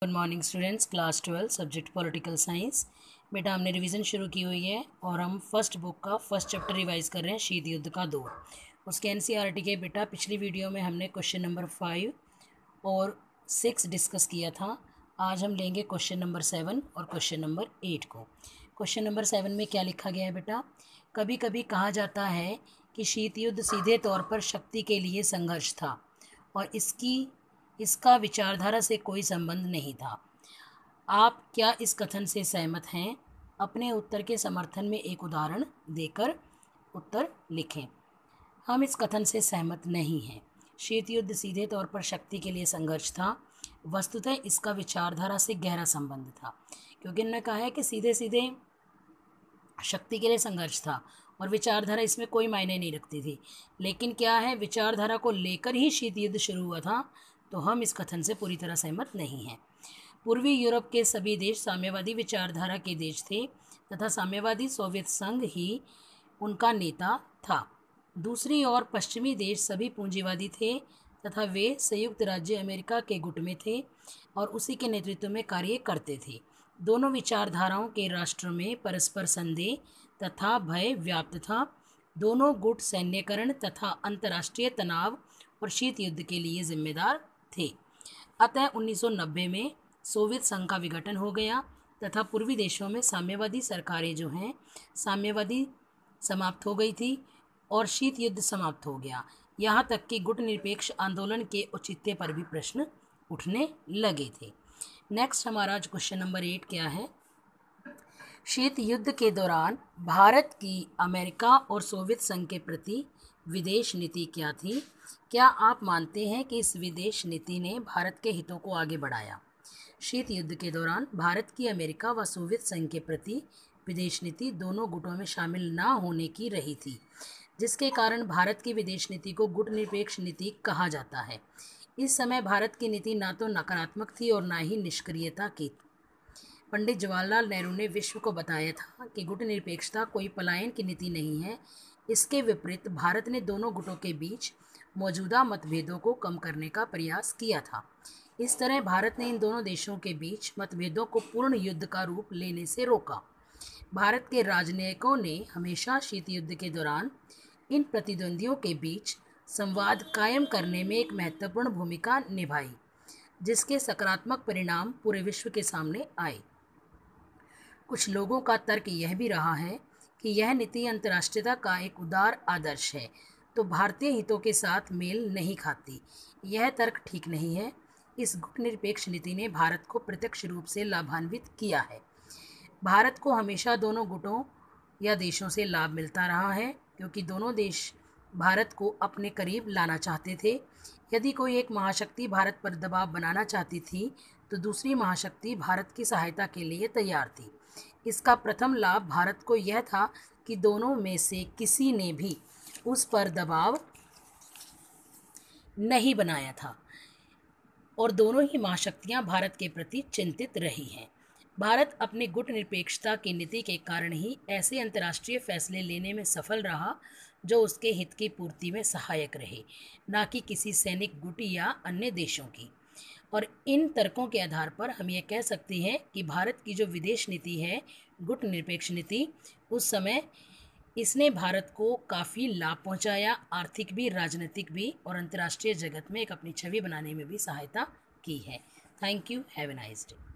Good morning students, class 12 subject political science. बेटा हमने revision शुरू की हुई है और हम फर्स्ट बुक का फर्स्ट चैप्टर रिवाइज कर रहे हैं, शीत युद्ध का दौर। उसके एनसीईआरटी के बेटा पिछली वीडियो में हमने क्वेश्चन नंबर 5 और 6 डिस्कस किया था। आज हम लेंगे क्वेश्चन नंबर 7 और क्वेश्चन नंबर 8 को। क्वेश्चन नंबर 7 में क्या लिखा गया है बेटा? कभी कभी कहा जाता है कि शीत युद्ध सीधे तौर पर शक्ति के लिए संघर्ष था और इसका विचारधारा से कोई संबंध नहीं था। आप क्या इस कथन से सहमत हैं? अपने उत्तर के समर्थन में एक उदाहरण देकर उत्तर लिखें। हम इस कथन से सहमत नहीं हैं। शीत युद्ध सीधे तौर पर शक्ति के लिए संघर्ष था। वस्तुतः इसका विचारधारा से गहरा संबंध था, क्योंकि इन्होंने कहा है कि सीधे सीधे शक्ति के लिए संघर्ष था और विचारधारा इसमें कोई मायने नहीं रखती थी। लेकिन क्या है, विचारधारा को लेकर ही शीत युद्ध शुरू हुआ था, तो हम इस कथन से पूरी तरह सहमत नहीं हैं। पूर्वी यूरोप के सभी देश साम्यवादी विचारधारा के देश थे तथा साम्यवादी सोवियत संघ ही उनका नेता था। दूसरी ओर पश्चिमी देश सभी पूंजीवादी थे तथा वे संयुक्त राज्य अमेरिका के गुट में थे और उसी के नेतृत्व में कार्य करते थे। दोनों विचारधाराओं के राष्ट्रों में परस्पर संदेह तथा भय व्याप्त था। दोनों गुट सैन्यकरण तथा अंतर्राष्ट्रीय तनाव और शीत युद्ध के लिए जिम्मेदार थे। अतः 1990 में सोवियत संघ का विघटन हो गया तथा पूर्वी देशों में साम्यवादी सरकारें जो हैं साम्यवादी समाप्त हो गई थी और शीत युद्ध समाप्त हो गया। यहाँ तक कि गुट निरपेक्ष आंदोलन के औचित्य पर भी प्रश्न उठने लगे थे। नेक्स्ट हमारा आज क्वेश्चन नंबर 8 क्या है? शीत युद्ध के दौरान भारत की अमेरिका और सोवियत संघ के प्रति विदेश नीति क्या थी? क्या आप मानते हैं कि इस विदेश नीति ने भारत के हितों को आगे बढ़ाया? शीत युद्ध के दौरान भारत की अमेरिका व सोवियत संघ के प्रति विदेश नीति दोनों गुटों में शामिल न होने की रही थी, जिसके कारण भारत की विदेश नीति को गुट निरपेक्ष नीति कहा जाता है। इस समय भारत की नीति न तो नकारात्मक थी और न ही निष्क्रियता की। पंडित जवाहरलाल नेहरू ने विश्व को बताया था कि गुट निरपेक्षता कोई पलायन की नीति नहीं है। इसके विपरीत भारत ने दोनों गुटों के बीच मौजूदा मतभेदों को कम करने का प्रयास किया था। इस तरह भारत ने इन दोनों देशों के बीच मतभेदों को पूर्ण युद्ध का रूप लेने से रोका। भारत के राजनयिकों ने हमेशा शीत युद्ध के दौरान इन प्रतिद्वंदियों के बीच संवाद कायम करने में एक महत्वपूर्ण भूमिका निभाई, जिसके सकारात्मक परिणाम पूरे विश्व के सामने आए। कुछ लोगों का तर्क यह भी रहा है कि यह नीति अंतर्राष्ट्रीयता का एक उदार आदर्श है, तो भारतीय हितों के साथ मेल नहीं खाती। यह तर्क ठीक नहीं है। इस गुट निरपेक्ष नीति ने भारत को प्रत्यक्ष रूप से लाभान्वित किया है। भारत को हमेशा दोनों गुटों या देशों से लाभ मिलता रहा है, क्योंकि दोनों देश भारत को अपने करीब लाना चाहते थे। यदि कोई एक महाशक्ति भारत पर दबाव बनाना चाहती थी, तो दूसरी महाशक्ति भारत की सहायता के लिए तैयार थी। इसका प्रथम लाभ भारत को यह था कि दोनों में से किसी ने भी उस पर दबाव नहीं बनाया था और दोनों ही महाशक्तियां भारत के प्रति चिंतित रही हैं। भारत अपने गुट निरपेक्षता की नीति के कारण ही ऐसे अंतर्राष्ट्रीय फैसले लेने में सफल रहा जो उसके हित की पूर्ति में सहायक रहे, न कि किसी सैनिक गुट या अन्य देशों की। और इन तर्कों के आधार पर हम ये कह सकते हैं कि भारत की जो विदेश नीति है, गुट निरपेक्ष नीति, उस समय इसने भारत को काफ़ी लाभ पहुंचाया, आर्थिक भी, राजनीतिक भी और अंतर्राष्ट्रीय जगत में एक अपनी छवि बनाने में भी सहायता की है। Thank you. Have a nice day.